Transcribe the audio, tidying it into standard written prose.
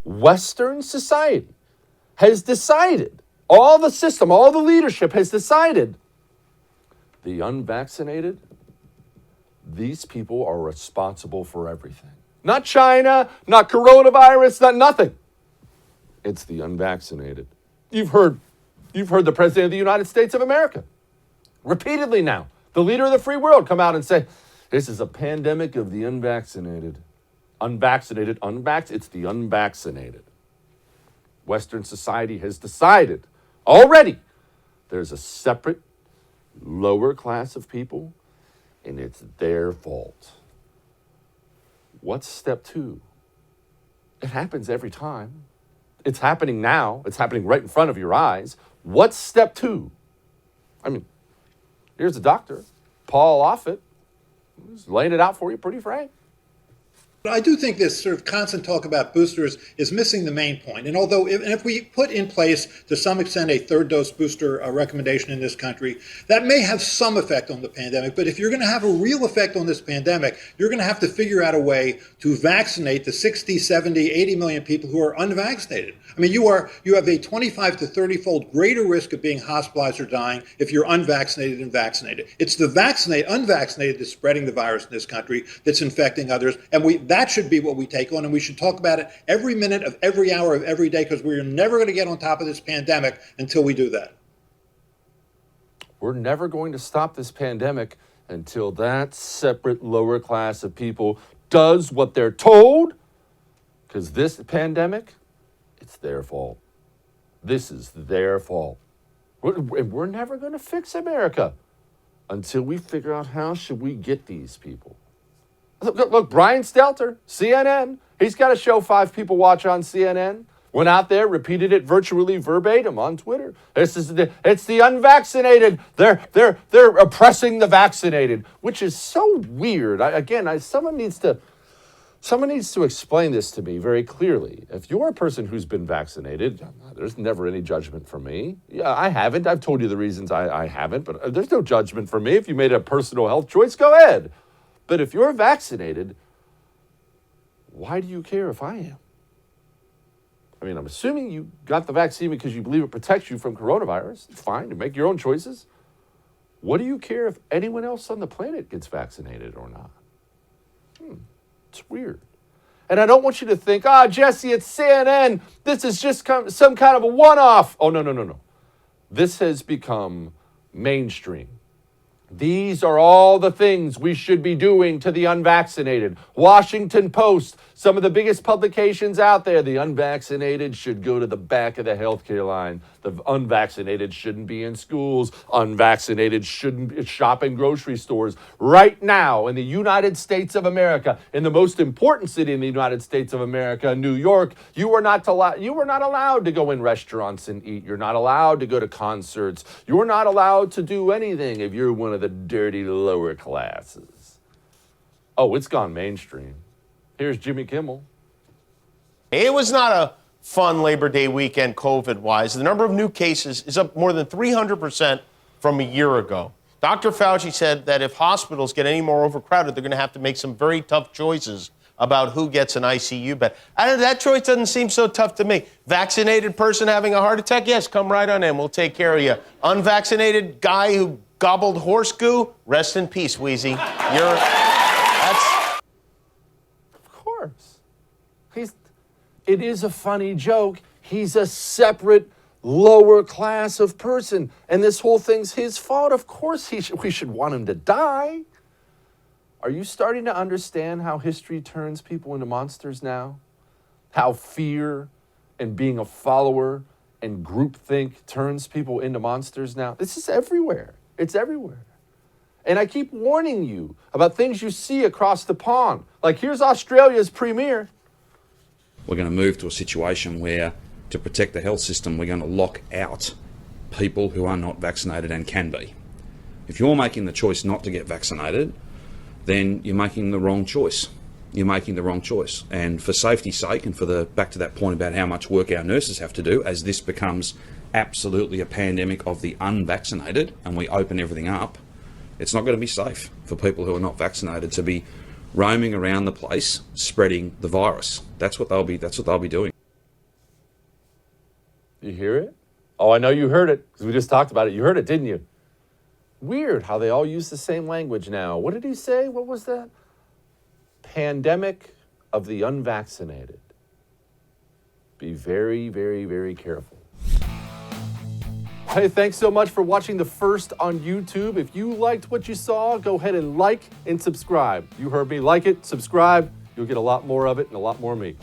Western society has decided, all the system, all the leadership has decided, the unvaccinated, these people are responsible for everything. Not China, not coronavirus, not nothing. It's the unvaccinated. You've heard the President of the United States of America repeatedly now, the leader of the free world, come out and say, this is a pandemic of the unvaccinated. Unvaccinated, it's the unvaccinated. Western society has decided already there's a separate lower class of people, and it's their fault. What's step two? It happens every time. It's happening now. It's happening right in front of your eyes. What's step two? I mean, here's a doctor, Paul Offit, who's laying it out for you pretty frank. I do think this sort of constant talk about boosters is missing the main point. And although, if we put in place to some extent a third dose booster recommendation in this country, that may have some effect on the pandemic. But if you're going to have a real effect on this pandemic, you're going to have to figure out a way to vaccinate the 60, 70, 80 million people who are unvaccinated. I mean, you have a 25 to 30-fold greater risk of being hospitalized or dying if you're unvaccinated than vaccinated. It's the unvaccinated that's spreading the virus in this country that's infecting others. And that should be what we take on, and we should talk about it every minute of every hour of every day, because we're never going to get on top of this pandemic until we do that. We're never going to stop this pandemic until that separate lower class of people does what they're told, because this pandemic, it's their fault. This is their fault. We're never going to fix America until we figure out how should we get these people. Look, Brian Stelter, CNN, he's got a show 5 people watch on CNN. Went out there, repeated it virtually verbatim on Twitter. It's the unvaccinated. They're oppressing the vaccinated, which is so weird. Someone needs to explain this to me very clearly. If you're a person who's been vaccinated, there's never any judgment from me. Yeah, I haven't. I've told you the reasons I haven't, but there's no judgment from me. If you made a personal health choice, go ahead. But if you're vaccinated, why do you care if I am? I mean, I'm assuming you got the vaccine because you believe it protects you from coronavirus. It's fine to make your own choices. What do you care if anyone else on the planet gets vaccinated or not? It's weird. And I don't want you to think, Jesse, it's CNN. This is just some kind of a one-off. Oh, no. This has become mainstream. These are all the things we should be doing to the unvaccinated. Washington Post, some of the biggest publications out there. The unvaccinated should go to the back of the healthcare line. The unvaccinated shouldn't be in schools. Unvaccinated shouldn't shop in grocery stores. Right now in the United States of America, in the most important city in the United States of America, New York, you were not allowed to go in restaurants and eat. You're not allowed to go to concerts. You're not allowed to do anything if you're one of the dirty lower classes. Oh, it's gone mainstream. Here's Jimmy Kimmel. It was not a fun Labor Day weekend COVID-wise. The number of new cases is up more than 300% from a year ago. Dr. Fauci said that if hospitals get any more overcrowded, they're going to have to make some very tough choices about who gets an ICU bed. That choice doesn't seem so tough to me. Vaccinated person having a heart attack? Yes, come right on in. We'll take care of you. Unvaccinated guy who gobbled horse goo? Rest in peace, Wheezy. Of course. It is a funny joke. He's a separate lower class of person, and this whole thing's his fault. Of course we should want him to die. Are you starting to understand how history turns people into monsters now? How fear and being a follower and groupthink turns people into monsters now? This is everywhere. It's everywhere. And I keep warning you about things you see across the pond. Like, here's Australia's premier. We're going to move to a situation where, to protect the health system, we're going to lock out people who are not vaccinated and can be. If you're making the choice not to get vaccinated, then you're making the wrong choice. You're making the wrong choice. And for safety's sake, and back to that point about how much work our nurses have to do, as this becomes absolutely a pandemic of the unvaccinated and we open everything up, it's not going to be safe for people who are not vaccinated to be roaming around the place spreading the virus. That's what they'll be doing. You hear it? Oh, I know you heard it because we just talked about it. You heard it, didn't you? Weird how they all use the same language now. What did he say? What was that? Pandemic of the unvaccinated. Be very, very, very careful. Hey, thanks so much for watching The First on YouTube. If you liked what you saw, go ahead and like and subscribe. You heard me. Like it, subscribe. You'll get a lot more of it and a lot more of me.